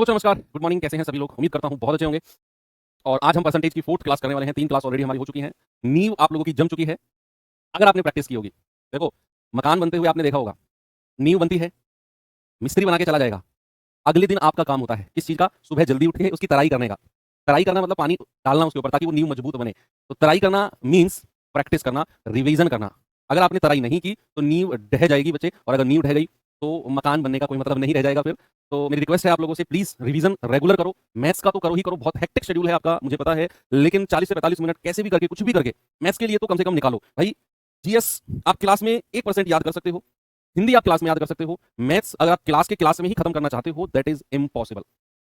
तो बच्चों नमस्कार, गुड मॉर्निंग। कैसे हैं सभी लोग? उम्मीद करता हूं बहुत अच्छे होंगे। और आज हम परसेंटेज की 4th क्लास करने वाले हैं। 3 क्लास ऑलरेडी हमारी हो चुकी हैं। नींव आप लोगों की जम चुकी है अगर आपने प्रैक्टिस की होगी। देखो, मकान बनते हुए आपने देखा होगा, नींव बनती है, मिस्त्री बना के चला जाएगा। अगले दिन आपका काम होता है किस चीज़ का? सुबह जल्दी उठ के उसकी तराई करने का। तराई करना मतलब पानी डालना उसके ऊपर ताकि वो नींव मजबूत बने। तो तराई करना मीन्स प्रैक्टिस करना, रिवीजन करना। अगर आपने तराई नहीं की तो नींव ढह जाएगी बच्चे, और अगर नींव ढह गई तो मकान बनने का कोई मतलब नहीं रह जाएगा फिर। तो मेरी रिक्वेस्ट है आप लोगों से, प्लीज रिवीजन रेगुलर करो। मैथ्स का तो करो ही करो, बहुत हेक्टिक शेड्यूल है आपका मुझे पता है, लेकिन 40 से 45 मिनट कैसे भी करके, कुछ भी करके मैथ्स के लिए तो कम से कम निकालो भाई। जीएस आप क्लास में 1% याद कर सकते हो, हिंदी आप क्लास में याद कर सकते हो, मैथ्स अगर आप क्लास में ही खत्म करना चाहते हो दैट इज इम्पॉसिबल।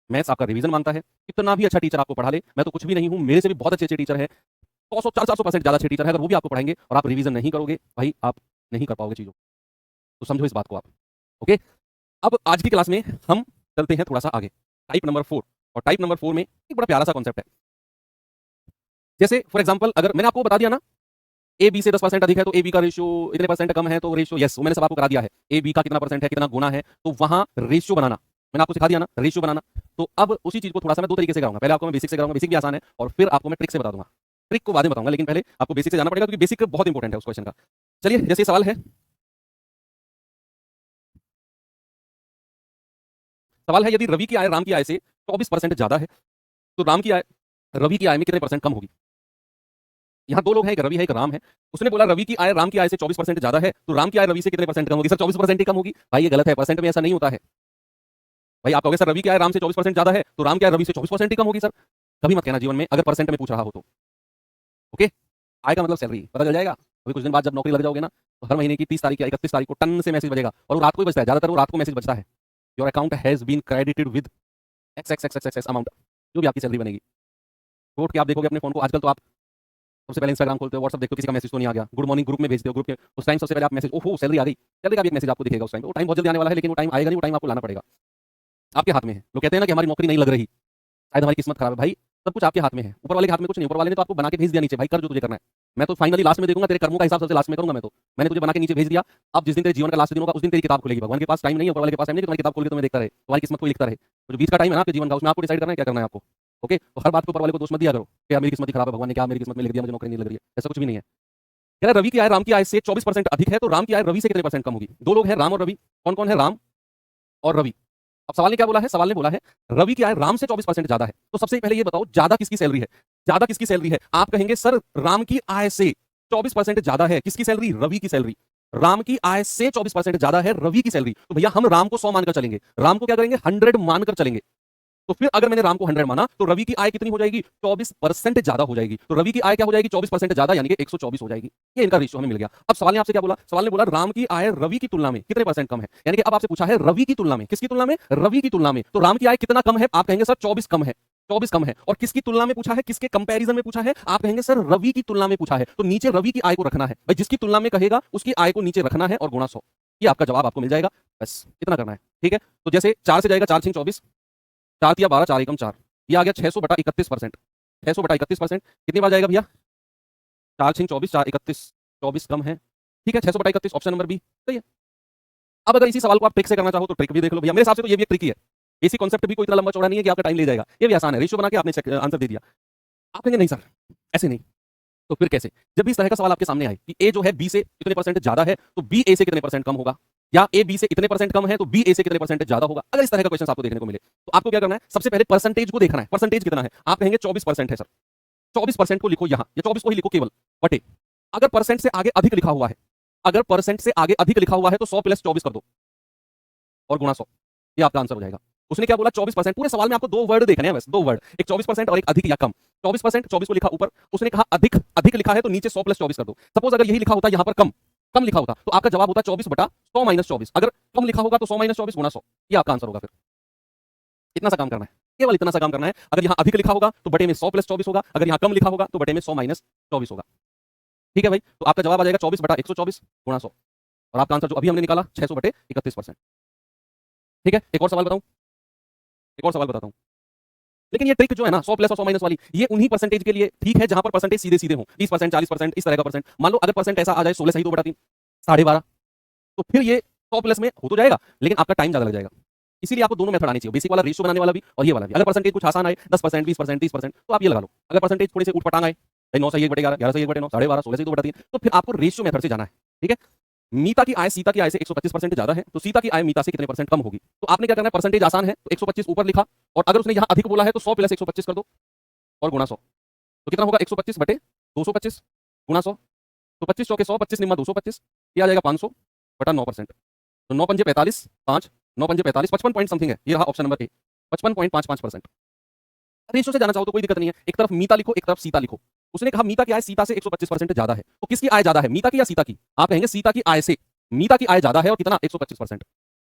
मैथ्स आपका रिवीजन मांगता है। कितना भी अच्छा टीचर आपको पढ़ा ले, मैं तो कुछ भी नहीं हूं, मेरे से भी बहुत अच्छे अच्छे टीचर है, 100 400% ज्यादा अच्छे टीचर है, अगर वो भी आपको पढ़ाएंगे और आप रिवीजन नहीं करोगे भाई, आप नहीं कर पाओगे चीजों को। तो समझो इस बात को आप। ओके, अब आज की क्लास में हम चलते हैं थोड़ा सा आगे, टाइप नंबर 4। और टाइप नंबर 4 में एक बड़ा प्यारा सा कॉन्सेप्ट है। जैसे फॉर एग्जांपल, अगर मैंने आपको बता दिया ना, ए बी से 10% अधिक है तो ए बी का रेशियो इतने परसेंट कम है, तो रेशियो यस, वो मैंने सब आपको करा दिया है। ए बी का कितना परसेंट है, कितना गुना है, तो वहां रेशियो बनाना मैंने आपको सिखा दिया ना, रेशियो बनाना। तो अब उसी चीज को थोड़ा सा मैं दो तरीके से कराऊंगा। पहले आपको मैं बेसिक से कराऊंगा, बेसिक भी आसान है, और फिर आपको मैं ट्रिक से बता दूंगा। ट्रिक को बाद में बताऊंगा, लेकिन पहले आपको बेसिक से जाना पड़ेगा क्योंकि बेसिक बहुत इंपॉर्टेंट है उस क्वेश्चन का। चलिए, जैसे सवाल है, यदि रवि की आय राम की आय से 24% ज्यादा है तो राम की आय रवि की आय में कितने परसेंट कम होगी? यहाँ दो लोग हैं, एक रवि है एक राम है। उसने बोला रवि की आय राम की आय से 24% ज्यादा है तो राम की आय रवि से कितने परसेंट कम होगी? सर 24% ही कम होगी। भाई ये गलत है, परसेंट में ऐसा नहीं होता है। भाई आप कहोगे सर रवि की आय राम से 24% ज्यादा है तो राम की आय रवि से 24% ही कम होगी। सर कभी मत कहना जीवन में अगर परसेंट में पूछ रहा हो तो। ओके, आय का मतलब सैलरी, पता चल जाएगा अभी कुछ दिन बाद जब नौकरी लग जाओगे ना, तो हर महीने की 30 तारीख या 31 तारीख को टन से मैसेज बजेगा, और वो रात को ही बजता है, ज्यादातर वो रात को मैसेज बजता है। Your account has been credited with x x x x x amount, जो भी आपकी सैलरी बनेगी। छोड़ के आप देखोगे अपने फोन को, आजकल तो आप सबसे पहले इंस्टाग्राम खोलते हो, व्हाट्सएप देखते हो किसी का मैसेज तो नहीं आ गया, गुड मॉर्निंग ग्रुप में भेजते हो, ग्रुप के उस टाइम सबसे पहले आप मैसेज, ओहो सैलरी आ गई, सैलरी का भी एक मैसेज आपको दिखेगा उस टाइम। वो टाइम बहुत जल्दी आने वाला है, लेकिन वो टाइम आएगा नहीं, वो टाइम आपको लाना पड़ेगा। आपके हाथ में है। लोग कहते हैं ना कि हमारी नौकरी नहीं लग रही, शायद हमारी किस्मत खराब है। भाई सब कुछ आपके हाथ में है, ऊपर वाले के हाथ में कुछ नहीं। ऊपर वाले ने तो आपको बना के भेज दिया नीचे, भाई कर जो तुझे करना है। मैं तो फाइनली लास्ट में देखूंगा, तेरे कर्मों का हिसाब सबसे लास्ट में करूंगा मैं तो। मैंने तुझे बना के नीचे भेज दिया, अब जिस दिन तेरे जीवन का लास्ट दिन होगा उस दिन तेरी किताब खुलेगी। भगवान के पास टाइम नहीं है, ऊपर वाले के पास टाइम नहीं है, तुम्हारी किताब खोल के तुम्हें देखता रहे, तुम्हारी किस्मत को लिखता रहे। तो जो बीच का टाइम है ना आपके जीवन का, उसमें आपको डिसाइड करना है क्या करना है आपको। ओके, तो हर बात को ऊपर वाले को दोष मत दिया करो कि यार मेरी किस्मत ही खराब है, भगवान ने क्या मेरी किस्मत में लिख दिया, मुझे नौकरी नहीं लग रही है। ऐसा कुछ भी नहीं है। कह रहा रवि की आय राम की आय से 24% अधिक है तो राम की आय रवि से कितने परसेंट कम होगी? दो लोग हैं, राम और रवि। कौन कौन है? राम और रवि। अब सवाल ने क्या बोला है? सवाल ने बोला है रवि की आय राम से 24% ज्यादा है। तो सबसे पहले ये बताओ ज्यादा किसकी सैलरी है? ज्यादा किसकी सैलरी है? आप कहेंगे सर राम की आय से 24% ज्यादा है, किसकी सैलरी? रवि की सैलरी। राम की आय से 24% ज्यादा है रवि की सैलरी, तो भैया हम राम को 100 मानकर चलेंगे, राम को क्या करेंगे? 100 मानकर चलेंगे। तो फिर अगर मैंने राम को 100 माना तो रवि की आय कितनी हो जाएगी? 24% ज्यादा हो जाएगी। तो रवि की आय क्या हो जाएगी? 24% ज्यादा, यानी कि 124 हो जाएगी। ये इनका रेशियो हमें मिल गया। अब सवाल ने आपसे क्या बोला? सवाल ने बोला राम की आय रवि की तुलना में कितने परसेंट कम है, यानी कि अब आपसे पूछा है रवि की तुलना में। किसकी तुलना में? रवि की तुलना में। तो राम की आय कितना कम है? आप कहेंगे सर 24 कम है। 24 कम है। और किसकी तुलना में पूछा है? किसके कंपैरिजन में पूछा है? आप कहेंगे सर रवि की तुलना में पूछा है, तो नीचे रवि की आय को रखना है भाई। जिसकी तुलना में कहेगा उसकी आय को नीचे रखना है और गुणा 100। ये आपका जवाब आपको मिल जाएगा। बस इतना करना है, ठीक है। तो जैसे 4 से जाएगा 4 6 24, 4 तिया 12, 4 एकम 4, ये आ गया 600/31%। 600/31% कितनी बार जाएगा भैया? 4 6 24, 4 31, 24 कम है, ठीक है। 600/31 ऑप्शन नंबर बी सही है। अब अगर इसी सवाल को आप ट्रिक से करना चाहो तो ट्रिक भी देख लो भैया, मेरे हिसाब से तो ये भी एक ट्रिक ही है। इसी कॉन्सेप्ट भी कोई इतना लंबा चौड़ा नहीं है कि आपका टाइम ले जाएगा, ये भी आसान है। रेशियो बना के आपने आंसर दे दिया। आप कहेंगे नहीं सर ऐसे नहीं, तो फिर कैसे? जब भी इस तरह का सवाल आपके सामने आए कि ए जो है बी से कितने परसेंट ज्यादा है तो बी ए से कितने परसेंट कम होगा, या ए बी से इतने परसेंट कम है तो बी ए से कितने परसेंट ज्यादा होगा, अगर इस तरह का क्वेश्चन आपको देखने को मिले तो आपको क्या करना है? सबसे पहले परसेंटेज को देखना है। परसेंटेज कितना है? आप कहेंगे 24% है सर, 24% को लिखो यहां, या 24 को ही लिखो केवल, बटे अगर परसेंट से आगे अधिक लिखा हुआ है, अगर परसेंट से आगे अधिक लिखा हुआ है तो 100 + 24 कर दो और गुणा 100, ये आपका आंसर हो जाएगा। उसने क्या बोला? 24%। पूरे सवाल में आपको दो वर्ड देखने हैं, बस दो वर्ड, एक 24% और एक अधिक या कम। 24%, 24 को लिखा ऊपर, उसने कहा अधिक, अधिक लिखा है तो नीचे 100 + 24 कर दो। सपोज अगर यही लिखा होता यहाँ पर कम, कम लिखा होता तो आपका जवाब होता 24/100 - 24। अगर कम लिखा होगा तो 100 - 24 गुणा 100, ये आपका आंसर होगा। फिर इतना सा काम करना है, केवल इतना सा काम करना है। अगर यहाँ अधिक लिखा होगा तो बटे में 100 + 24 होगा, अगर यहाँ कम लिखा होगा तो बटे में 100 - 24 होगा। ठीक है भाई, तो आपका जवाब आ जाएगा 24/124 गुणा 100, और आपका आंसर जो अभी हमने निकाला 600/31%। ठीक है, एक और सवाल बताऊं, एक और सवाल बताता हूं। लेकिन ये ट्रिक जो है ना 100 प्लस और 100 माइनस वाली, ये उन्हीं परसेंटेज के लिए ठीक है जहां पर परसेंटेज सीधे सीधे हो, 20%, 40%, इस तरह का परसेंट। मान लो अगर परसेंट ऐसा आ जाए 16 सही 2/3, 12.5, तो फिर ये 100 प्लस में हो तो जाएगा, लेकिन आपका टाइम ज्यादा लग जाएगा। इसीलिए आपको दोनों मेथड आने चाहिए, बेसिक वाला रेशियो बनाने वाला भी और ये वाला भी। अगर परसेंटेज कुछ आसान आए 10%, 20%, 30%, तो आप ये लगा लो। अगर परसेंटेज थोड़े से उठपटांग आए 9 से 1/11, 11 से 1/9, 12.5, 16 से 2/3, तो फिर आपको रेशियो मेथड से जाना है। ठीक है, मीता की आय सीता की आय से 125% ज्यादा है, तो सीता की आय मीता से कितने परसेंट कम होगी। तो आपने क्या करना है, परसेंटेज आसान है तो 125 ऊपर लिखा, और अगर उसने यहां अधिक बोला है तो 100 प्लस 125 कर दो और गुणा 100। तो कितना होगा, 125 बटे 225 गुणा 100। तो 25 चौके 100, 25 निम्मा 225, ये आ जाएगा 500 बटा 9%। तो 9 पंजे 45, 5 9 पंजे 45, 55 पॉइंट समथिंग है। ये रहा ऑप्शन नंबर ए, 55.55%। रेशियो से जाना चाहो तो कोई दिक्कत नहीं है, एक तरफ मीता लिखो एक तरफ सीता लिखो। उसने कहा मीता की आय सीता से 125% ज्यादा है, तो किसकी आय ज्यादा है, मीता की या सीता की। आप कहेंगे सीता की आय से। मीता की आय ज्यादा है और कितना, 125%।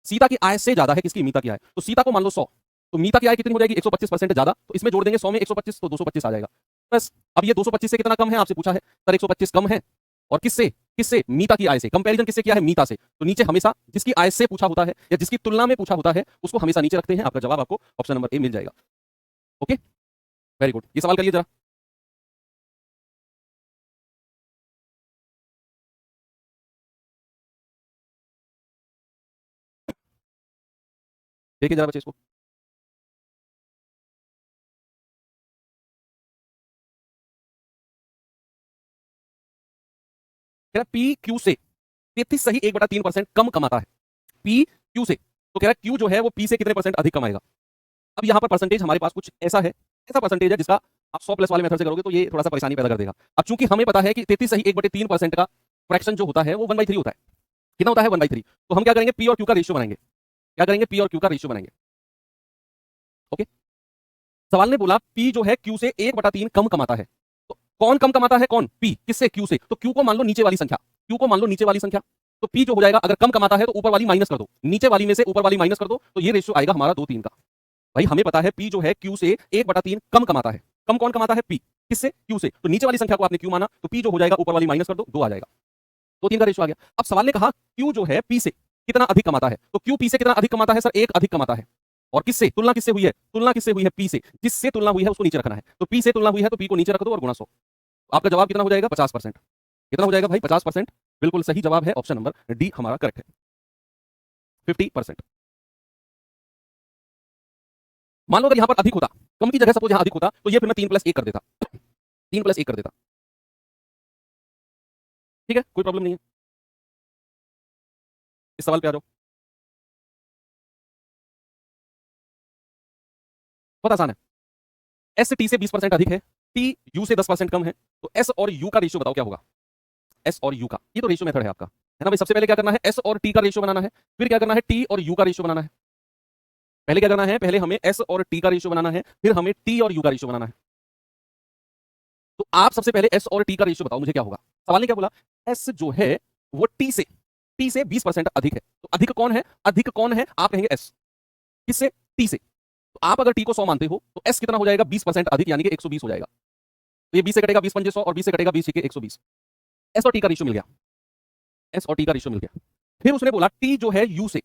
सीता की आय से ज्यादा है किसकी, मीता की आय। तो सीता को मान लो 100, तो मीता की आय कितनी हो जाएगी, 125% ज्यादा। तो इसमें जोड़ देंगे 100 में 125, तो 225 आ जाएगा। बस अब ये 225 से कितना कम है, आपसे पूछा है सर 125 कम है। और किससे, किससे, मीता की आय से। कंपैरिजन किससे किया है, मीता से। तो नीचे हमेशा जिसकी आय से पूछा होता है या जिसकी तुलना में पूछा होता है उसको हमेशा नीचे रखते हैं। आपका जवाब आपको ऑप्शन नंबर ए मिल जाएगा। Okay, very good. ये सवाल करिए जरा। देखिए जरा बच्चे इसको। कह रहा पी क्यू से 33 सही 1/3% कम कमाता है। पी क्यू से, तो कह रहा है क्यू जो है वो पी से कितने परसेंट अधिक कमाएगा। अब यहां पर परसेंटेज हमारे पास कुछ ऐसा है, ऐसा परसेंटेज है जिसका आप 100 प्लस वाले मेथड से करोगे तो ये थोड़ा सा परेशानी पैदा कर देगा। अब चूंकि हमें पता है कि 33 सही 1/3% का फ्रैक्शन जो होता है वो 1/3 होता है। कितना होता है, 1/3। तो हम क्या करेंगे, पी और क्यू का रेशियो बनाएंगे। क्या करेंगे, पी और क्यू का रेशियो बनाएंगे। ओके, सवाल ने बोला पी जो है क्यू से 1/3 कम कमाता है। तो कौन कम कमाता है, कौन, पी। किससे, क्यू से। तो क्यू को मान लो नीचे वाली संख्या, क्यू को मान लो नीचे वाली संख्या। तो पी जो हो जाएगा, अगर कम कमाता है तो ऊपर वाली माइनस कर दो, नीचे वाली में से ऊपर वाली माइनस कर दो, तो ये रेशियो आएगा हमारा 2-3 का। भाई हमें पता है पी जो है क्यू से 1/3 कम कमाता है। कम कौन कमाता है, पी। किससे, क्यू से। तो नीचे वाली संख्या को आपने क्यू माना, तो पी जो हो जाएगा ऊपर वाली माइनस कर दो, 2 आ जाएगा। 2-3 का रेशियो आ गया। अब सवाल ने कहा क्यू जो है पी से कितना अधिक कमाता है। तो क्यू पी से कितना अधिक कमाता है, सर 1 अधिक कमाता है। और किससे, तुलना किससे हुई है, तुलना किससे हुई है, पी से। जिससे तुलना हुई है उसको नीचे रखना है। तो पी से तुलना हुई है तो पी को नीचे रख दो और गुणा 100। आपका जवाब कितना हो जाएगा, 50%। कितना हो जाएगा भाई, 50%। बिल्कुल सही जवाब है ऑप्शन नंबर डी हमारा करेक्ट है, 50%। मान लो अगर यहां पर अधिक होता, कम की जगह सपोज यहां अधिक होता, तो ये फिर मैं 3+1 कर देता, 3+1 कर देता। ठीक है, कोई प्रॉब्लम नहीं है। इस सवाल पे आ जाओ। बहुत आसान है। एस टी से 20% अधिक है, टी यू से 10% कम है, तो एस और यू का रेशियो बताओ क्या होगा। एस और यू का, ये तो रेशियो मेथड है आपका, है ना भाई। सबसे पहले क्या करना है, एस और टी का रेशियो बनाना है। फिर क्या करना है, टी और यू का रेशियो बनाना है। पहले क्या करना है, पहले हमें एस और टी का रेशियो बनाना है, फिर हमें टी और यू का रेशियो बनाना है। तो आप सबसे पहले एस और टी का रेशियो बताओ मुझे क्या होगा। सवाल ने क्या बोला, एस जो है वो टी से 20% अधिक है। तो अधिक कौन है, अधिक कौन है, आप कहेंगे एस। किससे, टी से। तो आप अगर टी को 100 मानते हो तो एस कितना हो जाएगा, 20% अधिक, यानी कि 120 हो जाएगा। तो ये 20 से कटेगा 20 पंजे 100 और 20 से कटेगा 20 छक्के 120। एस और टी का रेशियो मिल गया, एस और टी का रेशियो मिल गया। फिर उसने बोला टी जो है यू से,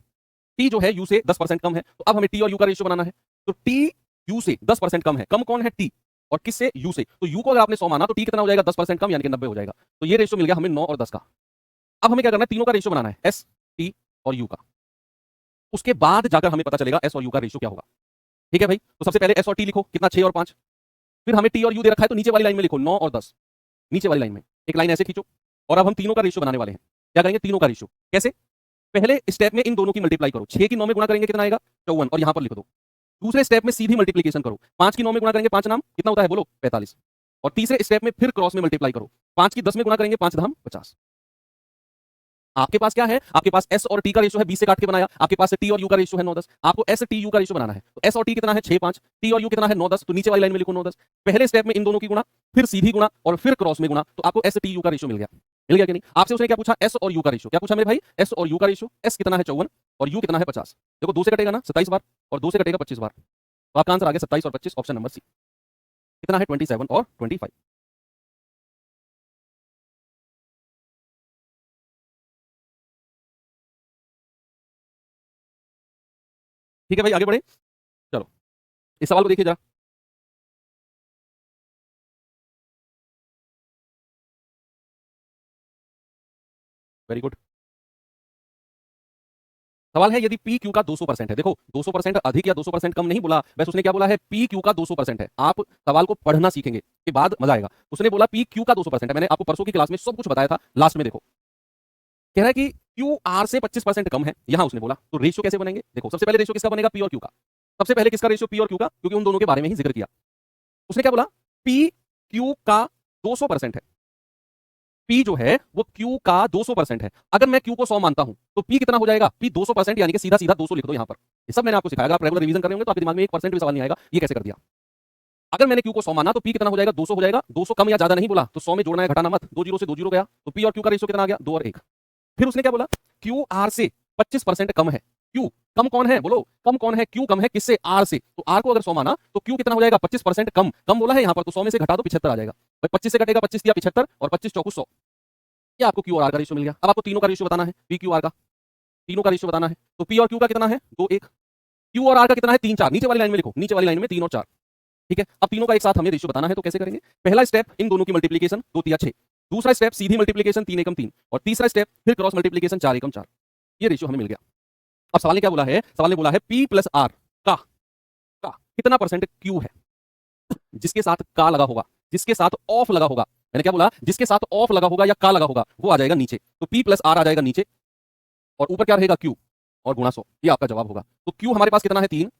टी जो है यू से 10% कम है। तो अब हमें टी और यू का रेशियो बनाना है। तो टी यू से 10% कम है, कम कौन है, टी। और किससे, यू से। तो यू को अगर आपने 100 माना तो टी कितना हो जाएगा, 10% कम, यानी कि 90 हो जाएगा। तो ये रेशियो मिल गया हमें 9 और 10 का। अब हमें क्या करना है, तीनों का रेशियो बनाना है, एस, टी और यू का। उसके बाद जाकर हमें पता चलेगा एस और यू का रेशियो क्या होगा। ठीक है भाई, तो सबसे पहले एस और टी लिखो, कितना, 6 और 5। फिर हमें टी और यू दे रखा है, तो नीचे वाली लाइन में लिखो 9 और 10। नीचे वाली लाइन में एक लाइन ऐसे खींचो, और अब हम तीनों का रेशियो बनाने वाले हैं। क्या करेंगे, तीनों का रेशियो कैसे, पहले स्टेप में इन दोनों की मल्टीप्लाई करो, 6 की 9 में गुणा करेंगे कितना आएगा, 54, और यहां पर लिख दो। दूसरे स्टेप में सीधी मल्टीप्लीकेशन करो, 5 की 9 में गुणा करेंगे 5 नाम कितना होता है बोलो, 45। और तीसरे स्टेप में फिर क्रॉस में मल्टीप्लाई करो, 5 की 10 में गुणा करेंगे 5 धाम 50। आपके पास क्या है, आपके पास एस और टी का रेशियो है, 20 से काट के बनाया। आपके पास टी और यू का रेशियो है 9-10। आपको एस टी यू का रेशियो बनाना है। तो एस और टी कितना है, 6-5, टी और यू कितना है 9-10। तो नीचे वाली लाइन में लिखो 9-10। पहले स्टेप में इन दोनों की गुणा, फिर सीधी गुणा और फिर क्रॉस में गुणा, तो आपको एस टी यू का रेशियो मिल गया। मिल गया कि नहीं। आपसे उसने क्या पूछा, एस और यू का रेशियो। क्या पूछा मेरे भाई, एस और यू का रेशियो। एस कितना है 54 और यू कितना है 50। देखो 2 से कटेगा ना 27 बार, और 2 से कटेगा 25 बार। तो आपका आंसर आ गया 27 और 25, ऑप्शन नंबर सी। कितना है, 27 और 25। ठीक है भाई, आगे बढ़े। चलो इस सवाल को देखिए जरा। Very good. सवाल है यदि पी क्यू का 200% है, देखो 200% अधिक या 200% कम नहीं बोला, बस उसने क्या बोला है पी क्यू का 200% है। आप सवाल को पढ़ना सीखेंगे के बाद मजा आएगा। उसने बोला पी क्यू का 200% है, मैंने आपको परसों की क्लास में सब कुछ बताया था, लास्ट में देखो कह रहा है कि क्यू आर से 25% कम है, यहां उसने बोला तो रेशियो कैसे बनेंगे। देखो सबसे पहले रेशियो किसका बनेगा, पी और क्यू का। सबसे पहले किसका रेशियो, पी और क्यू का, क्योंकि उन दोनों के बारे में ही जिक्र किया। उसने क्या बोला, पी क्यू का 200% है, पी जो है वो क्यू का 200% है। अगर मैं क्यू को 100 मानता हूं तो पी कितना हो जाएगा, पी 200%, यानी कि सीधा सीधा 200 लिख दो यहां पर। ये सब मैंने आपको सिखाया, अगर आप रेगुलर रिवीजन कर रहे होंगे तो आपके दिमाग में 1% भी सवाल नहीं आएगा ये कैसे कर दिया। अगर मैंने क्यू को 100 माना तो पी कितना हो जाएगा, 200 हो जाएगा। 200 कम या ज्यादा नहीं बोला तो 100 में जोड़ना है, घटाना मत। 2 जीरो से 2 जीरो गया तो पी और क्यू का रेशियो कितना आ गया, 2 और 1। फिर उसने क्या बोला, क्यू आर से 25% कम है। क्यू कम कौन है, बोलो कम कौन है, क्यू कम है किससे, आर से। तो आर को अगर 100 माना तो क्यू कितना हो जाएगा, 25% कम। कम बोला है यहां पर तो 100 में से घटा दो 75 आ जाएगा। भाई 25 से कटेगा 25 या 75 और 25 चौकू 100। ये आपको क्यू और आर का रेशियो मिल गया। अब आपको तीनों का रेशियो बताना है, पी क्यू आर का तीनों का रेशियो बताना है। तो पी और क्यू का कितना है, 2 1। क्यू और आर का कितना है, 3 4। नीचे वाली लाइन में लिखो, नीचे वाली लाइन में 3 और 4। ठीक है, अब तीनों का एक साथ हमें रेशियो बताना है तो कैसे करेंगे। पहला स्टेप इन दोनों की मल्टीप्लिकेशन, 2 3 6। दूसरा स्टेप सीधी मल्टीप्लिकेशन, 3 एकम 3। और तीसरा स्टेप फिर क्रॉस मल्टीप्लिकेशन, 4 एकम 4। ये रेशियो हमें मिल गया। अब सवाल ने क्या बोला है, सवाल ने बोला है पी प्लस आर का कितना परसेंट क्यू है, जिसके साथ का लगा होगा, जिसके साथ ऑफ लगा होगा। मैंने क्या बोला, जिसके साथ ऑफ लगा होगा या का लगा होगा वो आ जाएगा नीचे। तो पी प्लस आर आ जाएगा नीचे और ऊपर क्या रहेगा, क्यू और गुणा 100। ये आपका जवाब होगा। तो क्यू हमारे पास कितना है, 3,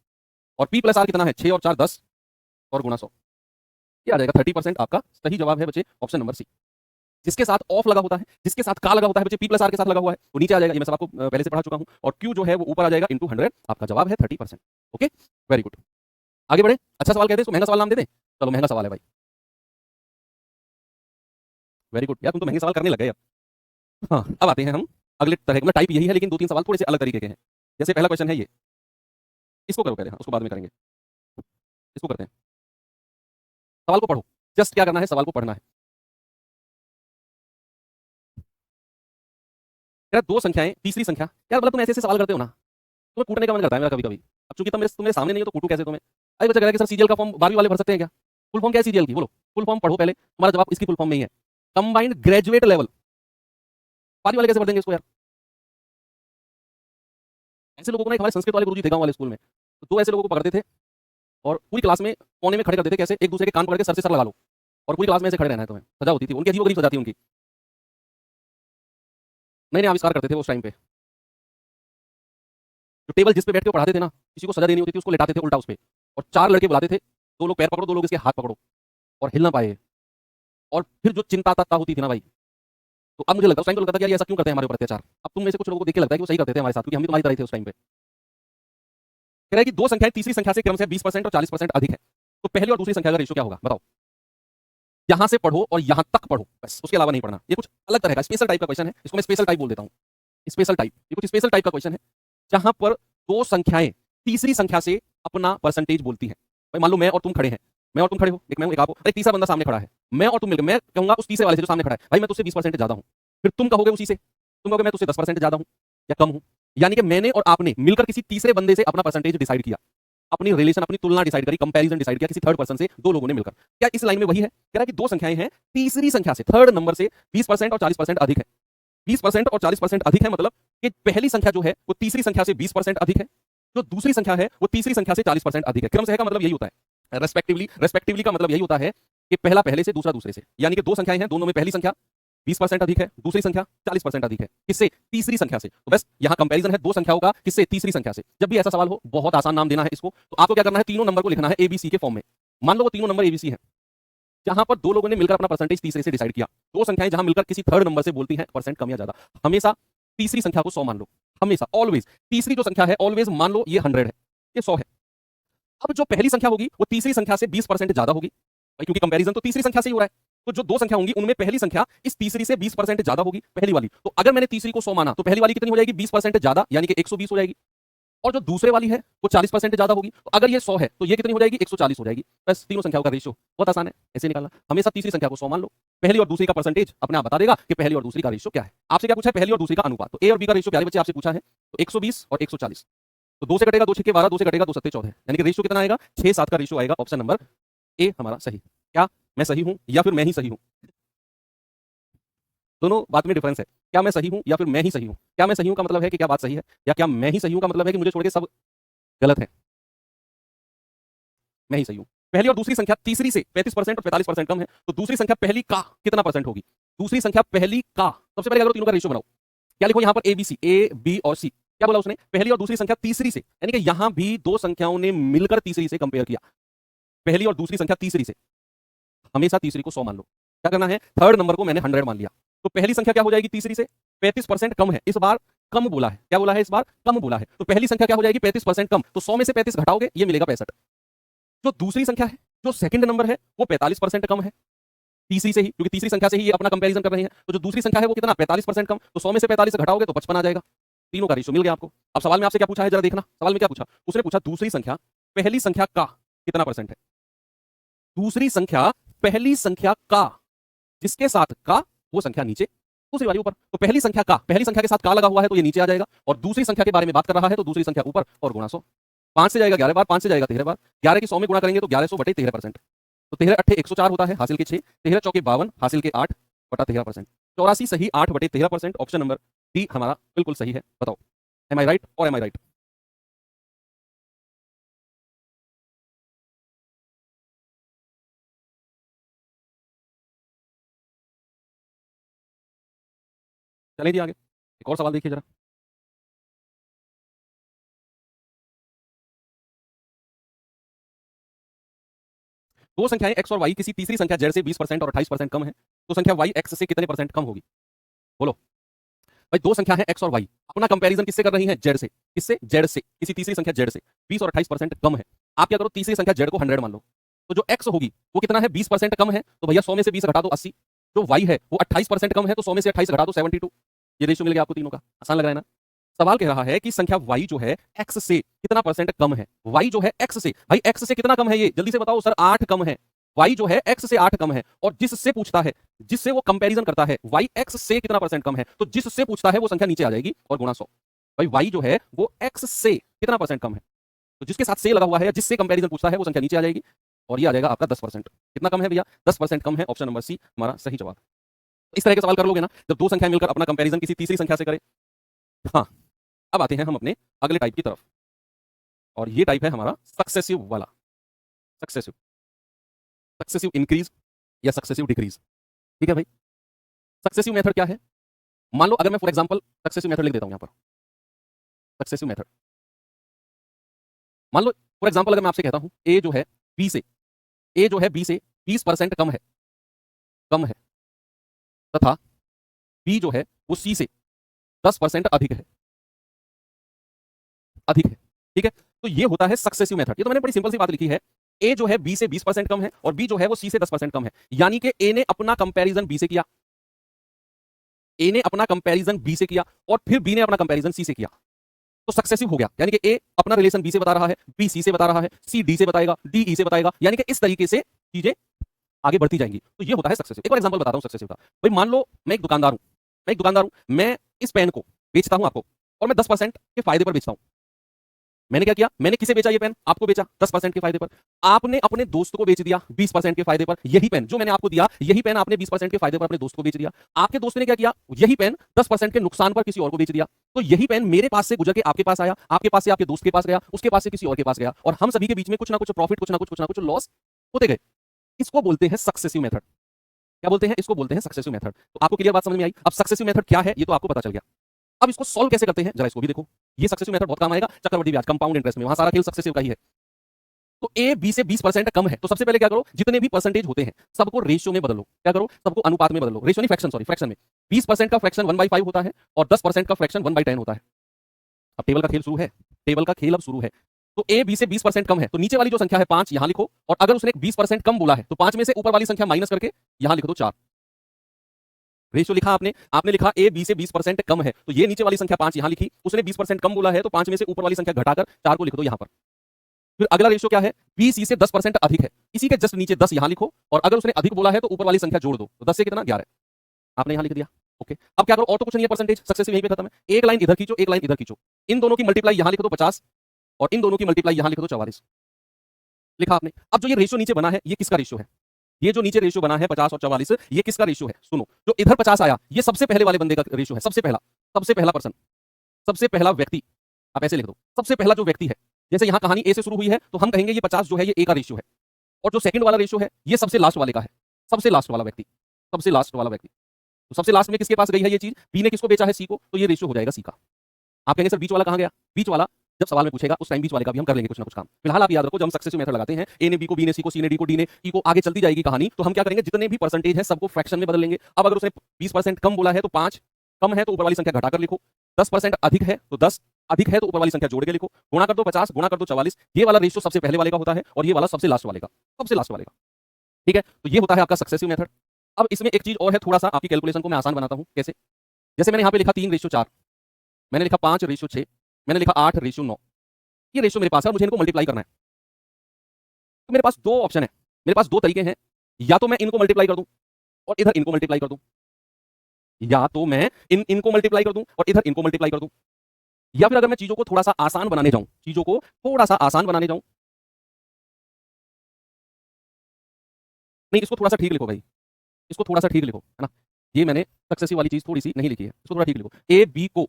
और पी प्लस आर कितना है, 6 और 4 10 और गुणा 100। ये आ जाएगा 30%। आपका सही जवाब है बच्चे ऑप्शन नंबर सी। जिसके साथ ऑफ लगा होता है, जिसके साथ का लगा होता है बच्चे, पी प्लस आर के साथ लगा हुआ है वो नीचे आ जाएगा। ये मैं सब आपको पहले से पढ़ा चुका हूं। और क्यू जो है वो ऊपर आ जाएगा इंटू 100। आपका जवाब है 30%। Okay, very good. आगे बढ़े। अच्छा सवाल कहते हैं, इसको महंगा सवाल नाम दे दें। चलो महंगा सवाल है भाई, वेरी गुड। यार तुम तो महंगे सवाल करने लग गए अब। हाँ, अब आते हैं हम अगले तरह के, टाइप यही है लेकिन 2 3 सवाल थोड़े से अलग तरीके के हैं। जैसे पहला क्वेश्चन है ये, इसको करो पहले, हाँ उसको बाद में करेंगे। इसको करते हैं, सवाल को पढ़ो। जस्ट क्या करना है, सवाल को पढ़ना है। यार दो संख्याएं, तीसरी संख्या। यार मतलब तुम ऐसे ऐसे सवाल करते हो ना, तुम्हें कूटने का मन करता है मेरा कभी कभी। अब चूंकि तुम्हारे सामने नहीं हो तो कूटू कैसे तुम्हें। अरे बच्चा कह रहा है कि सर सीजीएल का फॉर्म 12वीं वाले भर सकते हैं क्या। फुल फॉर्म क्या है सीजीएल की, बोलो फुल फॉर्म पढ़ो पहले, तुम्हारा जवाब इसकी फुल फॉर्म में ही है, कंबाइंड ग्रेजुएट लेवल। 12वीं वाले कैसे पढ़ देंगे इसको यार। ऐसे लोगों को ना हमारे संस्कृत वाले गुरुजी थे गांव वाले स्कूल में, तो दो ऐसे लोगों को पकड़ते थे और पूरी क्लास में कोने में खड़े करते थे, कैसे एक दूसरे के कान पकड़ के सर से सर लगा लो और पूरी क्लास में ऐसे खड़े रहना है तुम्हें। सजा होती थी उनकी, अजीब गरीब सजा थी उनकी। नए नए आविष्कार करते थे वो उस टाइम पे। जो टेबल जिस पे बैठ के पढ़ाते थे ना, किसी को सजा देनी होती थी उसको लेटाते थे उल्टा उस पे, और 4 लड़के बुलाते थे, 2 लोग पैर पकड़ो 2 लोग इसके हाथ पकड़ो और हिल ना पाए। और फिर जो चिंता तता होती थी ना भाई, तो अब मुझे लगता है उस टाइम तो लगता था कि यार ये ऐसा क्यों करते हैं हमारे ऊपर अत्याचार। अब तुम में से कुछ लोगों को देख के लगता है कि वो सही करते थे हमारे साथ, क्योंकि हम भी तुम्हारी तरह थे उस टाइम पे। कह रहा है कि दो संख्याएं तीसरी संख्या से क्रमशः 20% और 40% अधिक है, तो पहली और दूसरी संख्या का रेशियो क्या होगा, बताओ। यहां से पढ़ो और यहां तक पढ़ो, बस उसके अलावा नहीं पढ़ना। ये कुछ अलग तरह का स्पेशल टाइप का क्वेश्चन है, इसको मैं स्पेशल टाइप बोल देता हूं। स्पेशल टाइप, ये कुछ स्पेशल टाइप का क्वेश्चन है जहां पर दो संख्याएं तीसरी संख्या से अपना परसेंटेज बोलती हैं। भाई मान लो मैं और तुम खड़े हैं, मैं और तुम खड़े हो, एक मैं हूं एक आप हो, एक तीसरा बंदा सामने खड़ा है, मैं और तुम मिलकर, मैं कहूंगा उस तीसरे वाले से जो सामने खड़ा है, भाई मैं तुझसे 20% ज्यादा हूं। फिर तुम कहोगे उसी से, तुम कहोगे मैं तुझसे 10% ज्यादा हूं या कम हूं। यानी कि मैंने और आपने मिलकर किसी तीसरे बंदे से अपना परसेंटेज डिसाइड किया, अपनी रिलेशन, अपनी तुलना डिसाइड करी, कंपैरिजन डिसाइड किया किसी थर्ड पर्सन से, दो लोगों ने मिलकर। क्या इस लाइन में वही है, कह रहा है कि दो संख्याएं हैं तीसरी संख्या से, थर्ड नंबर से 20% और 40% अधिक है। 20% और 40% अधिक है, मतलब कि पहली संख्या जो है वो तीसरी संख्या से 20% अधिक है, जो दूसरी संख्या है वो तीसरी संख्या से 40% अधिक है। क्रम से का मतलब यही होता है, रेस्पेक्टिवली, रेस्पेक्टिवली का मतलब यही होता है कि पहला पहले से, दूसरा दूसरे से। यानी कि दो संख्याएं हैं, दोनों में पहली संख्या 20% अधिक है, दूसरी संख्या 40% अधिक है, किससे, तीसरी संख्या से। तो बस यहां कंपैरिजन है दो संख्याओं का, किससे, तीसरी संख्या से। जब भी ऐसा सवाल हो, बहुत आसान नाम देना है इसको, तो आपको क्या करना है, तीनों नंबर को लिखना है एबीसी के फॉर्म में। मान लो वो तीनों नंबर एबीसी है, जहां पर दो लोगों ने मिलकर अपना परसेंटेज तीसरे से डिसाइड किया। दो संख्याएं जहां मिलकर किसी थर्ड नंबर से बोलती हैं परसेंट कम या ज्यादा, हमेशा तीसरी संख्या को 100 मान लो, हमेशा, ऑलवेज। तीसरी जो संख्या है ऑलवेज मान लो ये 100 है, ये 100 है। अब जो पहली संख्या होगी वो तीसरी संख्या से 20% ज्यादा होगी, क्योंकि कंपैरिजन तो तीसरी संख्या से ही हो रहा है। तो जो दो संख्या होंगी उनमें पहली संख्या इस तीसरी से 20% ज्यादा होगी, पहली वाली। तो अगर मैंने तीसरी को 100 माना तो पहली वाली कितनी हो जाएगी, 20% ज्यादा, यानी कि 120 हो जाएगी। और जो दूसरे वाली है वो 40% ज्यादा होगी। तो अगर ये 100 है तो ये कितनी हो जाएगी, 140 हो जाएगी। बस तीनों संख्याओं का रेशियो बहुत आसान है, ऐसे निकालना। हमेशा तीसरी संख्या को 100 मान लो, पहली और दूसरी का परसेंटेज अपने आप बता देगा कि पहली और दूसरी का रेशियो क्या है। आपसे क्या पूछा है, पहली और दूसरी का अनुपात। तो ए और बी का रेशियो प्यारे बच्चे आपसे पूछा है, तो 120 और 140। तो 2 से कटेगा 2 छक्के 12, 2 से कटेगा 2 सत्ते 14, यानी कि रेशियो कितना आएगा, 6-7 का रेशियो आएगा। ऑप्शन नंबर ए हमारा सही। क्या मैं सही हूं या फिर मैं ही सही हूं। दोनों बात में डिफरेंस है। क्या मैं सही हूं या फिर मैं ही सही हूं? क्या मैं सही हूं का मतलब है कि क्या बात सही है, या क्या मैं ही सही हूं का मतलब है कि मुझे छोड़ के सब गलत है? मैं ही सही हूं। पहली और दूसरी संख्या तीसरी से 35% और 45% कम है, तो दूसरी संख्या पहली का कितना परसेंट होगी? दूसरी संख्या पहली का, सबसे पहले अगर तीनों का रेशियो बनाओ, क्या लिखो यहां पर A B C, A B और सी। क्या बोला उसने? पहली और दूसरी संख्या तीसरी से, यानी कि यहां भी दो संख्याओं ने मिलकर तीसरी से कंपेयर किया। पहली और दूसरी संख्या तीसरी से, हमेशा तीसरी को 100 मान लो। क्या करना है? थर्ड नंबर को मैंने 100 मान लिया, तो पहली संख्या क्या हो जाएगी? तीसरी से 35% कम है, इस बार कम बोला है। क्या बोला है? इस बार कम बोला है। तो पहली संख्या क्या हो जाएगी? 35% कम, तो 100 में से 35 घटाओगे, ये मिलेगा 65। जो दूसरी संख्या है, जो सेकंड नंबर है, वो 45% कम है तीसरी से ही, क्योंकि तीसरी संख्या से ही ये अपना कंपैरिजन कर रहे हैं। तो जो दूसरी संख्या है वो कितना? 45% कम, तो 100 में से 45 घटाओगे तो 55 आ जाएगा। तीनों का रेशियो मिल गया आपको। अब सवाल में आपसे क्या पूछा है, जरा देखना। सवाल में क्या पूछा? उसने पूछा दूसरी संख्या पहली संख्या का कितना परसेंट है। दूसरी संख्या पहली संख्या का, जिसके साथ का वो संख्या नीचे, दूसरी वाली ऊपर। तो पहली संख्या का, पहली संख्या के साथ का लगा हुआ है तो ये नीचे आ जाएगा, और दूसरी संख्या के बारे में बात कर रहा है तो दूसरी संख्या ऊपर और गुणा 100। 5 से जाएगा 11 बार, 5 से जाएगा 13 बार, 11 की 100 में गुणा करेंगे तो 1100 बटे 13%। तो 13 अट्ठे 104 होता है, हासिल के 6, 13 चौके 52, हासिल के 8 बटा 13%। 84 सही 8 बटे 13%। ऑप्शन नंबर डी हमारा बिल्कुल सही है। बताओ, एम आई राइट और एम आई राइट? चलिए जी आगे, एक और सवाल देखिए जरा। दो संख्याएं x और y किसी तीसरी संख्या z से 20% और 28% कम है, तो संख्या y x से कितने परसेंट कम होगी? बोलो भाई। दो संख्या है x और y, अपना कंपैरिजन किससे कर रही हैं? z से। किससे? z से, किसी तीसरी संख्या z से। 20 और 28% कम है। आप क्या करो? तीसरी संख्या z को 100 मान लो, तो जो x होगी वो कितना है? 20% कम है, तो भैया 100 में से 20 घटा दो 80। जो y है वो 28% कम है, तो 100 में से 28 घटा दो 72। ये रेशियो मिल गया आपको तीनों का। आसान लग रहा है ना? सवाल कह रहा है कि संख्या y जो है x से कितना परसेंट कम है। y जो है x से, भाई x से कितना कम है? ये जल्दी से बताओ सर। 8 कम है। y जो है x से 8 कम है, और जिससे पूछता है, जिससे वो कंपैरिजन करता है, y x से कितना परसेंट कम है, तो जिससे पूछता है वो संख्या नीचे आ जाएगी और गुणा 100। भाई y जो है वो x से कितना परसेंट कम है, तो जिसके साथ से लगा हुआ है या जिससे कंपैरिजन पूछता है वो संख्या नीचे आ जाएगी, और ये आ जाएगा आपका 10%। कितना कम है भैया? 10% कम है। ऑप्शन नंबर सी हमारा सही जवाब। इस तरह के सवाल कर लोगे ना, जब दो संख्या मिलकर अपना कंपैरिजन किसी तीसरी संख्या से करे। हाँ, अब आते हैं हम अपने अगले टाइप की तरफ, और ये टाइप है हमारा सक्सेसिव वाला। सक्सेसिव, सक्सेसिव इंक्रीज या सक्सेसिव डिक्रीज। ठीक है भाई। सक्सेसिव मेथड क्या है? मान लो अगर मैं फॉर एग्जांपल सक्सेसिव मेथड लिख देता हूं यहां पर। सक्सेसिव मेथड, मान लो फॉर एग्जांपल अगर मैं आपसे कहता हूं ए जो है बी से, ए जो है बी से 20% कम है, कम है, तथा बी जो है वो सी से 10% अधिक है, अधिक है। ठीक है, तो ये होता है सक्सेसिव मेथड। ये तो मैंने बड़ी सिंपल सी बात लिखी है। ए जो है बी से 20% कम है, और बी जो है वो सी से 10% कम है, यानी कि ए ने अपना कंपैरिजन बी से किया, ए ने अपना कंपैरिजन बी से किया, और फिर बी ने अपना कंपैरिजन सी से किया, तो सक्सेसिव हो गया। यानी कि ए अपना रिलेशन बी से बता रहा है, बी सी से बता रहा है, सी डी से बताएगा, डी ई से बताएगा, यानी कि इस तरीके से चीजें आगे बढ़ती जाएंगी। तो ये होता है सक्सेसिव। एक और एग्जांपल बताता हूं सक्सेसिव का। भाई मान लो मैं एक दुकानदार हूं, मैं एक दुकानदार हूं, मैं इस पेन को बेचता हूं आपको, और मैं 10% के फायदे पर बेचता हूं। मैंने क्या किया? मैंने किसे बेचा? ये पेन आपको बेचा 10% के फायदे पर। आपने अपने दोस्त को बेच दिया 20% के फायदे पर। यही पेन जो मैंने आपको दिया, यही पेन आपने 20% के फायदे पर अपने दोस्त को बेच दिया। आपके दोस्त ने क्या किया? यही पेन 10% के नुकसान पर किसी और को बेच दिया। तो यही पेन मेरे पास से गुजर के आपके पास आया, आपके पास से आपके दोस्त के पास गया, उसके पास से किसी और के पास गया, और हम सभी के बीच में कुछ ना कुछ प्रॉफिट, कुछ ना कुछ लॉस होते गए। इसको बोलते हैं सक्सेसिव मेथड। क्या बोलते हैं? इसको बोलते हैं सक्सेसिव मेथड। तो आपको क्लियर बात समझ में आई? अब सक्सेसिव मेथड क्या है ये तो आपको पता चल गया। अब इसको सॉल्व कैसे करते हैं जरा इसको भी देखो। ये सक्सेसिव मेथड बहुत काम आएगा चक्रवृद्धि ब्याज, कंपाउंड इंटरेस्ट में, वहां सारा खेल सक्सेसिव का ही है। तो ए बी से 20% कम है, तो सबसे पहले क्या करो? जितने भी परसेंटेज होते हैं सबको रेशियो में बदलो। क्या करो? सबको अनुपात में बदलो। रेशियो नहीं, फ्रैक्शन, सॉरी फ्रैक्शन में। 20% का फ्रैक्शन 1/5 होता है, और 10% का फ्रैक्शन 1/10 होता है। अब टेबल का खेल शुरू है, टेबल का खेल अब शुरू है। तो ए बी से 20% कम है, तो नीचे वाली जो संख्या है 5 यहां लिखो, और अगर उसने 20% कम बोला है तो 5 में से ऊपर वाली संख्या माइनस करके यहां लिख दो 4। रेशियो लिखा आपने, आपने लिखा ए बी से 20% कम है, तो ये नीचे वाली संख्या 5 यहां लिखी, उसने 20% कम बोला है तो 5 में से ऊपर वाली संख्या घटाकर 4 को लिख दो यहां पर। फिर अगला रेशियो क्या है? बी सी से 10% अधिक है, इसी के जस्ट नीचे 10 यहां लिखो, और अगर उसने अधिक बोला है तो ऊपर वाली संख्या जोड़ दो, तो 10 से कितना? 11। आपने यहां लिख दिया। ओके, अब क्या करो? और तो कुछ नहीं है, परसेंटेज सक्सेसिव यहीं पे खत्म है। एक लाइन इधर खींचो, एक लाइन इधर खींचो, इन दोनों की मल्टीप्लाई यहां लिख दो 50, और इन दोनों की मल्टीप्लाई यहां लिख दो 44। लिखा आपने। अब जो ये रेशियो नीचे बना है ये किसका रेशियो है? ये जो नीचे रेशियो बना है 50 और 44, ये किसका रेशियो है? सुनो, जो इधर 50 आया, ये सबसे पहले वाले बंदे का रेशियो है, सबसे पहला पर्सन, सबसे पहला व्यक्ति। आप ऐसे लिख दो, सबसे पहला जो व्यक्ति है। जैसे यहां कहानी ए से शुरू हुई है, तो हम कहेंगे ये 50 जो है ये ए का रेशियो है, और जो सेकंड वाला रेशियो है ये सबसे लास्ट वाले का है, सबसे लास्ट वाला व्यक्ति, सबसे लास्ट वाला व्यक्ति। तो सबसे लास्ट में किसके पास गई है ये चीज? बी ने किसको बेचा है? सी को, तो ये रेशियो हो जाएगा सी का। आप कहेंगे सर बीच वाला कहां गया? बीच वाला जब सवाल में पूछेगा उस टाइम बीच वाले का भी हम कर लेंगे कुछ ना कुछ काम। फिलहाल आप याद रखो, जब हम सक्सेसिव मेथड लगाते हैं, ए ने बी को, बी ने सी को, सी ने डी को, डी ने ई को, आगे चलती जाएगी कहानी, तो हम क्या करेंगे, जितने भी परसेंटेज है सबको फ्रैक्शन में बदल लेंगे। अब अगर उसने 20% कम बोला है तो 5 कम है तो ऊपर वाली संख्या घटाकर लिखो, 10% अधिक है तो 10 अधिक है तो ऊपर वाली संख्या जोड़ के लिखो, गुणा कर दो 50, गुणा कर दो 44। ये वाला रेशियो सबसे पहले वाले का होता है और ये वाला सबसे लास्ट वाले का, सबसे लास्ट वाले का। ठीक है, तो ये होता है आपका सक्सेसिव मेथड। अब इसमें एक चीज और है, थोड़ा सा आपकी कैलकुलेशन को मैं आसान बनाता हूं। कैसे? जैसे मैंने यहां पे लिखा 3:4, मैंने लिखा 5:6, मैंने लिखा 8:9। ये रेशियो मेरे पास है और मुझे इनको मल्टीप्लाई करना है। तो मेरे पास दो ऑप्शन है, मेरे पास दो तरीके हैं। या तो मैं इनको मल्टीप्लाई कर दूं और इधर इनको मल्टीप्लाई कर दूं, या तो मैं इनको मल्टीप्लाई कर दूं और इधर इनको मल्टीप्लाई कर दूं, या फिर अगर मैं चीजों को थोड़ा सा आसान बनाने जाऊं, चीजों को थोड़ा सा आसान बनाने जाऊं, नहीं इसको थोड़ा सा ठीक लिखो भाई, इसको थोड़ा सा ठीक लिखो, है ना। ये मैंने सक्सेसिव वाली चीज थोड़ी सी नहीं लिखी है, इसको थोड़ा ठीक लिखो। ए बी को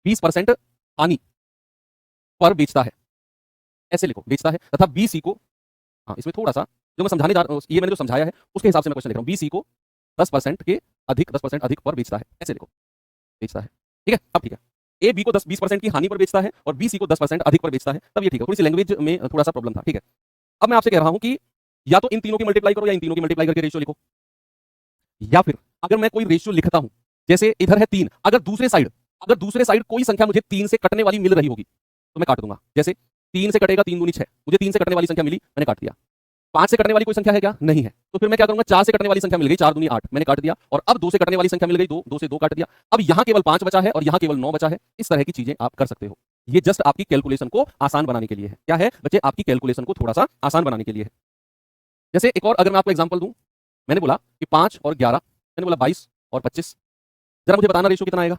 20% हानि पर बेचता है, ऐसे लिखो, बेचता है, तथा बी सी को, हाँ इसमें थोड़ा सा जो मैं समझाने जा रहा हूँ, ये मैंने जो समझाया है उसके हिसाब से मैं क्वेश्चन लिख रहा हूँ। बी सी को 10% के अधिक, 10% अधिक पर बेचता है, ऐसे लिखो, बेचता है। ठीक है, अब ठीक है, ए बी को 20% की हानि पर बेचता है और बी सी को 10% अधिक पर बेचता है, तब ये ठीक है। थोड़ी सी लैंग्वेज में थोड़ा सा प्रॉब्लम था। ठीक है, अब मैं आपसे कह रहा हूं कि या तो इन तीनों की मल्टीप्लाई करो या इन तीनों की मल्टीप्लाई करके रेशियो लिखो, या फिर अगर मैं कोई रेशियो लिखता हूं, जैसे इधर है 3, अगर दूसरे साइड कोई संख्या मुझे 3 से कटने वाली मिल रही होगी तो मैं काट दूंगा। जैसे 3 से कटेगा 3 दूनी 6, मुझे 3 से कटने वाली संख्या मिली, मैंने काट दिया। 5 से कटने वाली कोई संख्या है क्या? नहीं है। तो फिर मैं क्या करूंगा, 4 से कटने वाली संख्या मिल गई, 4 दूनी 8, मैंने काट दिया। और अब 2 से कटने वाली संख्या मिल गई, 2, 2 से 2 काट दिया। अब यहां केवल 5 बचा है और यहां केवल 9 बचा है। इस तरह की चीजें आप कर सकते हो। ये जस्ट आपकी कैलकुलेशन को आसान बनाने के लिए है। क्या है बच्चे? आपकी कैलकुलेशन को थोड़ा सा आसान बनाने के लिए है। जैसे एक और अगर मैं आपको एग्जांपल दूं, मैंने बोला कि 5 और 11, मैंने बोला 22 और 25। जरा मुझे बताना रेशियो कितना आएगा,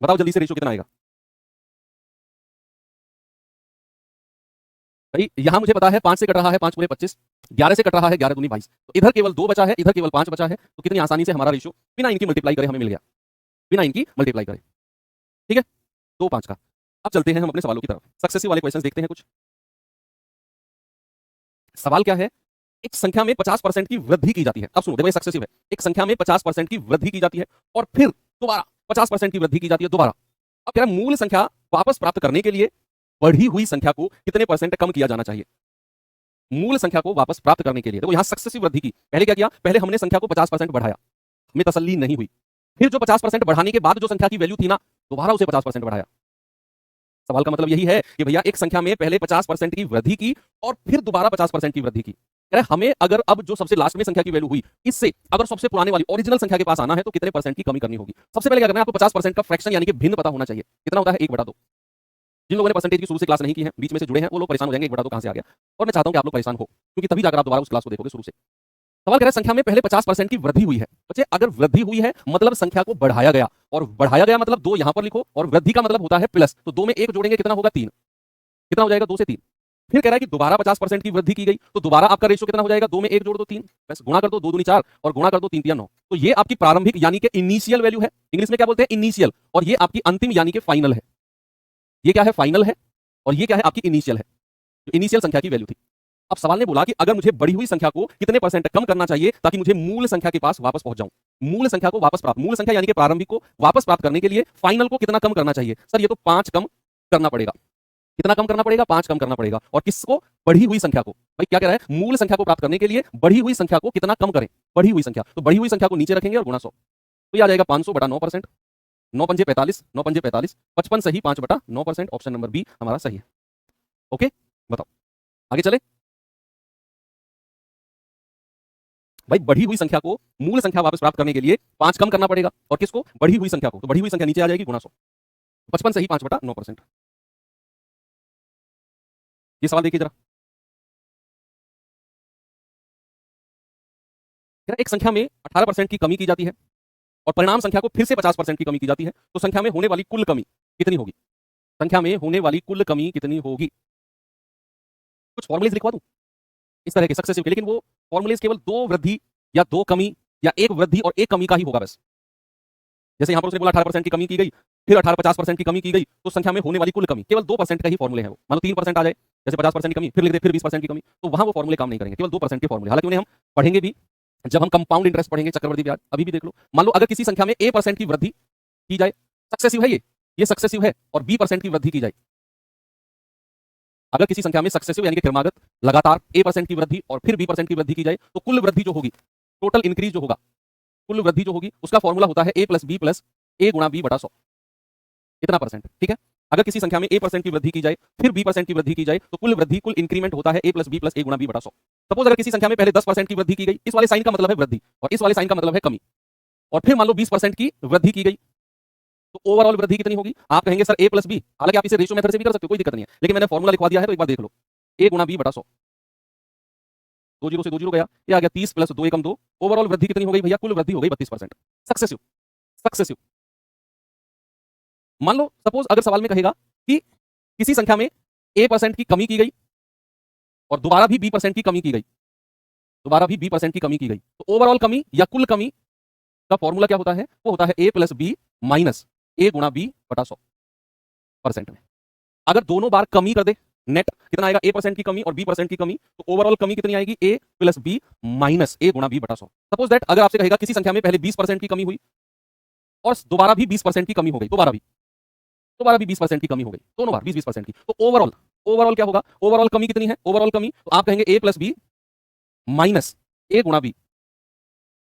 बताओ जल्दी से, रेशियो कितना आएगा भाई? यहां मुझे पता है 5 से कट रहा है 5 पूरे 25, 11 से कट रहा है 11 दूनी 22, तो इधर केवल 2 बचा है, इधर केवल 5 बचा है। तो कितनी आसानी से हमारा रेशियो बिना इनकी मल्टीप्लाई करे हमें मिल गया, बिना इनकी मल्टीप्लाई करे। ठीक है, 2 5 का। अब चलते हैं हम अपने सवालों की तरफ, सक्सेसिव वाले क्वेश्चंस देखते हैं कुछ। सवाल क्या है? एक संख्या में 50% की वृद्धि की जाती है। अब सुनो, देखो ये सक्सेसिव है। एक संख्या में 50% की वृद्धि की जाती है और फिर दोबारा 50% की वृद्धि की जाती है दोबारा। अब कह रहा है मूल संख्या वापस प्राप्त करने के लिए बढ़ी हुई संख्या को कितने परसेंट कम किया जाना चाहिए? मूल संख्या को वापस प्राप्त करने के लिए देखो यहां सक्सेसिव वृद्धि की, पहले क्या किया, पहले हमने संख्या को 50% बढ़ाया, हमें तसल्ली नहीं हुई। फिर जो 50% बढ़ाने के बाद जो संख्या की वैल्यू थी ना, दोबारा उसे 50% बढ़ाया। सवाल का मतलब यही है कि भैया एक संख्या में पहले 50% की वृद्धि की और फिर दोबारा 50% की वृद्धि की। हमें अगर अब जो सबसे लास्ट में संख्या की वैल्यू हुई, इससे अगर सबसे पुराने वाली ओरिजिनल संख्या के पास आना है तो कितने परसेंट की कमी करनी होगी? सबसे पहले क्या करना है, आपको 50% का फ्रैक्शन यानी कि भिन्न पता होना चाहिए। कितना होता है? 1/2। जिन लोगों ने परसेंटेज की शुरू से क्लास नहीं की है, बीच में से जुड़े हैं, वो लोग परेशान हो जाएंगे 1/2 कहां से आ गया। और मैं चाहता हूं कि आप लोग परेशान हो, क्योंकि तभी जाकर आप दोबारा उस क्लास को देखोगे शुरू से। सवाल कह रहा है संख्या में पहले 50% की वृद्धि हुई है। बच्चे अगर वृद्धि हुई है मतलब संख्या को बढ़ाया गया, और बढ़ाया गया मतलब 2 यहां पर लिखो, और वृद्धि का मतलब होता है प्लस, तो 2 में 1 जोड़ेंगे कितना होगा? 3। कितना हो जाएगा? 2 से 3। फिर कह रहा है कि दोबारा 50% की वृद्धि की गई, तो दोबारा आपका रेशियो कितना हो जाएगा? 2 में 1 जोड़ दो 3, बस गुणा कर दो, 2 दूनी 4 और गुणा कर दो 3 3 9। तो ये आपकी प्रारंभिक यानी कि इनिशियल वैल्यू है, इंग्लिश में क्या बोलते हैं? इनिशियल। और ये आपकी अंतिम यानी कि फाइनल है। ये क्या है? फाइनल है। और ये क्या है? आपकी इनिशियल है, जो इनिशियल संख्या की वैल्यू थी। अब सवाल ने बोला कि अगर मुझे बढ़ी हुई संख्या को कितने परसेंट कम करना चाहिए ताकि मुझे मूल संख्या के पास वापस पहुंच जाऊं। मूल संख्या को वापस प्राप्त, मूल संख्या यानी कि प्रारंभिक को वापस प्राप्त करने के लिए फाइनल को कितना कम करना चाहिए? सर ये तो 5 कम करना पड़ेगा। कितना कम करना पड़ेगा? 5 कम करना पड़ेगा। और किसको? बढ़ी हुई संख्या को। भाई क्या कह रहा है? मूल संख्या को प्राप्त करने के लिए बढ़ी हुई संख्या को कितना कम करें? बढ़ी हुई संख्या, तो बढ़ी हुई संख्या को नीचे रखेंगे और गुणा 100, तो ये आ जाएगा 500/9%। 9 पंजे 45, 9 पंजे 45, 55 सही 5/9%। ऑप्शन नंबर बी हमारा सही है। ओके, बताओ आगे चले। भाई बढ़ी हुई संख्या को मूल संख्या वापस प्राप्त करने के लिए 5 कम करना पड़ेगा, और किसको? बढ़ी हुई संख्या को। तो बढ़ी हुई संख्या नीचे आ जाएगी, गुणा 100। 55 सही 5/9%। ये सवाल देखिए जरा, एक संख्या में 18% की कमी की जाती है और परिणाम संख्या को फिर से 50% की कमी की जाती है, तो संख्या में होने वाली कुल कमी कितनी होगी? संख्या में होने वाली कुल कमी कितनी होगी? कुछ फॉर्मूलेज लिखवा दूं इस तरह के सक्सेसिव के, लेकिन वो फॉर्मूलेज केवल दो वृद्धि या दो कमी या एक वृद्धि और एक कमी का ही होगा बस। जैसे यहां पर उसने बोला 18% की कमी की गई, फिर 18-50% की कमी की गई, तो संख्या में होने वाली कुल कमी केवल 2% का ही फॉर्मूले है वो। मान लो 3% आ जाए, जैसे 50% की कमी, फिर लिख दे फिर 20% की कमी, तो वहां वो फॉर्मूले काम नहीं करेंगे, केवल 2% के फॉर्मूले। हालांकि उन्हें हम पढ़ेंगे भी जब हम कंपाउंड इंटरेस्ट पढ़ेंगे, चक्रवृद्धि ब्याज। अभी भी देख लो, मान लो अगर किसी संख्या में a% की वृद्धि की जाए, सक्सेसिव है ये सक्सेसिव है, और b% की वृद्धि की जाए। अगर किसी संख्या में सक्सेसिव यानी कि क्रमागत लगातार a% की वृद्धि और फिर b% की वृद्धि की जाए, तो कुल वृद्धि जो होगी, टोटल इंक्रीज जो होगा, कुल वृद्धि जो होगी, उसका फॉर्मूला होता है a plus b plus a गुणा b बटा 100, इतना परसेंट। ठीक है, अगर किसी संख्या में a% की वृद्धि की जाए, फिर b% की वृद्धि की जाए, तो कुल वृद्धि, कुल इंक्रीमेंट होता है a plus b plus a गुणा b बटा 100। सपोज अगर किसी संख्या में पहले 10% की वृद्धि की गई, इस वाले साइन का मतलब है वृद्धि और इस वाले साइन का मतलब है कमी, और फिर मान लो 20% की वृद्धि की गई, तो ओवरऑल वृद्धि कितनी होगी? आप कहेंगे सर a प्लस b, हालांकि आप इसे रेशियो मेथड से भी कर सकते हो, कोई दिक्कत नहीं है, लेकिन मैंने फॉर्मूला लिखवा दिया है तो एक बार देख लो, a गुणा b बटा 100, 2 जीरो से 2 जीरो गया, ये आ गया 30 प्लस 2 एकम 2, ओवरऑल वृद्धि कितनी हो गई भैया? कुल वृद्धि हो गई 32%, सक्सेसिव। सक्सेसिव मान लो सपोज अगर सवाल में कहेगा कि किसी संख्या में a% की कमी की गई और दोबारा भी b% की कमी की गई, दोबारा भी b% की कमी की गई, तो ओवरऑल कमी या कुल कमी का फॉर्मूला क्या होता है? वो होता है a plus b minus a गुणा b बटा 100% में। अगर दोनों बार कमी कर दे, नेट कितना आएगा? a% की कमी और b% की कमी, तो ओवरऑल कमी कितनी आएगी? a plus b minus a गुणा b बटा 100। सपोज दैट अगर आपसे कहेगा किसी संख्या में पहले 20% की कमी हुई और दोबारा भी 20% की कमी हो गई, दोबारा भी 20% की कमी हो गई, दोनों बार 20% की, तो ओवरऑल क्या होगा? ओवरऑल कमी कितनी है? ओवरऑल कमी तो आप कहेंगे a plus b minus a गुणा b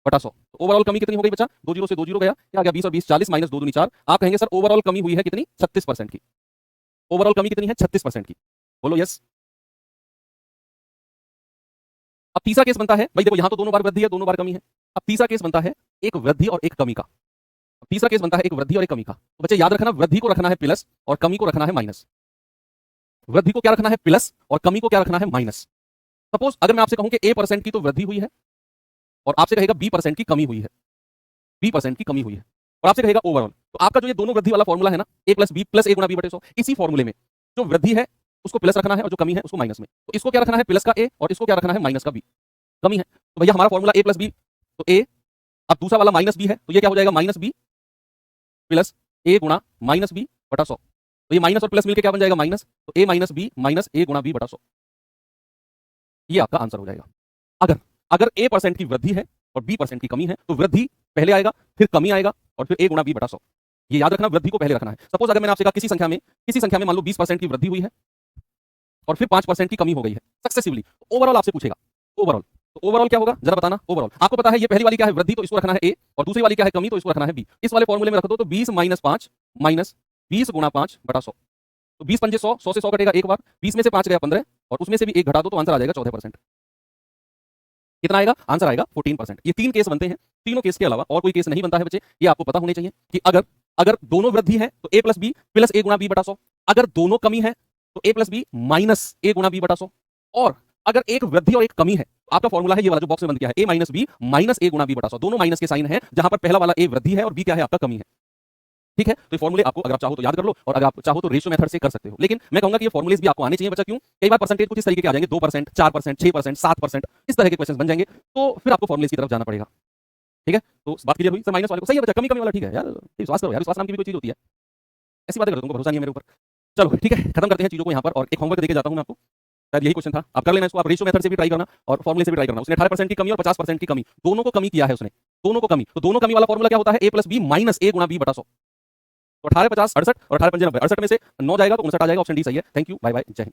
बटा 100। तो ओवरऑल कमी कितनी हो गई बच्चा? 2 जीरो से 2 जीरो गया, क्या आ गया? 20 और 20 40 माइनस 2 दूनी 4। आप कहेंगे सर ओवरऑल कमी हुई है कितनी? 36% की। ओवरऑल कमी कितनी है? 36% की। बोलो यस। अब तीसरा केस बनता है, भाई देखो यहां तो दोनों बार वृद्धि है, दोनों बार कमी है। अब तीसरा केस बनता है एक वृद्धि और एक कमी का। तीसरा केस बनता है एक वृद्धि और एक कमी का। तो बच्चे याद रखना, वृद्धि को रखना है प्लस और कमी को रखना है माइनस। वृद्धि को क्या रखना है? प्लस, और कमी को क्या रखना है? माइनस। सपोज अगर मैं आपसे कहूं कि a% की तो वृद्धि हुई है और आपसे कहेगा b% की कमी हुई है, b% की कमी हुई है, और आपसे कहेगा ओवरऑल, तो आपका जो ये दोनों वृद्धि वाला फॉर्मूला है ना, a plus b plus a गुणा b बटे 100, इसी फॉर्मूले में जो वृद्धि है उसको प्लस रखना है और जो कमी है उसको माइनस में। तो इसको क्या रखना है? प्लस का a, और इसको क्या रखना है? माइनस का b। कमी है तो भैया हमारा फॉर्मूला a प्लस b, तो a, अब दूसरा वाला माइनस b है, तो ये क्या हो जाएगा? माइनस b प्लस a गुणा माइनस b बटा 100। तो ये माइनस और प्लस मिलकर क्या बन जाएगा? माइनस, तो a minus b minus a गुणा b बटा 100, ये आपका आंसर हो जाएगा। अगर अगर a% की वृद्धि है और b% की कमी है, तो वृद्धि पहले आएगा, फिर कमी आएगा, और फिर a गुणा b बटा 100। ये याद रखना, वृद्धि को पहले रखना है। सपोज अगर मैंने आपसे कहा किसी संख्या में मान लो 20% की वृद्धि हुई है और फिर 5% की कमी हो गई है सक्सेसिवली, तो ओवरऑल आपसे पूछेगा ओवरऑल, तो ओवरऑल क्या होगा जरा बताना? ओवरऑल आपको पता है ये पहली वाली क्या है? वृद्धि, तो इसको रखना है a, और दूसरी वाली क्या है? कमी, तो इसको रखना है b। इस वाले फॉर्मूले में रख दो, तो 20 माइनस 5 माइनस 20 गुणा 5 बटा 100। तो 20 पंजे 100, 100 से 100 कटेगा एक बार, 20 में से 5 गया 15, और उसमें से भी एक घटा दो तो आंसर आ जाएगा 14%। कितना आएगा? आंसर आएगा 14%। ये 3 केस बनते हैं, तीनों केस के अलावा और कोई केस नहीं बनता है बच्चे। ये आपको पता होने चाहिए कि अगर दोनों वृद्धि है तो a plus b plus a गुणा b बटा 100, अगर दोनों कमी है तो a plus b minus a गुणा b बटा 100, और अगर एक वृद्धि और एक कमी है, आपका फॉर्मूला है ये वाला जो बॉक्स में बन गया है, a minus b minus a गुणा b बटा 100। दोनों माइनस के साइन है, जहां पर पहला वाला a वृद्धि है और b क्या है? आपका कमी है। ठीक है, तो ये फॉर्मूले आपको अगर आप चाहो तो याद कर लो, और अगर आप चाहो तो रेशियो मेथड से कर सकते हो, लेकिन मैं कहूंगा कि ये फॉर्मूलेज भी आपको आने चाहिए बच्चा। क्यों? कई बार परसेंटेज कुछ इस तरीके के आ जाएंगे, 2%, 4%, 6%, 7%, इस तरह के क्वेश्चन बन जाएंगे, तो फिर आपको फॉर्मूलेज की तरफ जाना पड़ेगा। ठीक है, तो बात क्लियर हुई? सर माइनस वाले को सही है बच्चा, कमी वाला ठीक है यार, विश्वास करो यार, विश्वास नाम की भी कोई चीज होती है। ऐसी बातें करो, तुमको भरोसा नहीं है मेरे ऊपर। चलो ठीक है, खत्म करते हैं चीजों को यहाँ पर, और एक होमवर्क देके जाता हूँ मैं आपको। शायद यही क्वेश्चन था, आप कर लेना इसको, आप रेशियो मेथड से भी ट्राई करना और फॉर्मूले से भी ट्राई करना। उसने 18% की कमी और 50% की कमी, दोनों को कमी किया है उसने, दोनों को कमी, तो दोनों कमी वाला फॉर्मूला क्या होता है? a plus b minus a गुणा b बटा 100। तो 18 50 68 और 18 पंजे 90, 68 में से 9 जाएगा तो 59 आ जाएगा, ऑप्शन डी सही है। थैंक यू, बाय बाय, जय हिंद।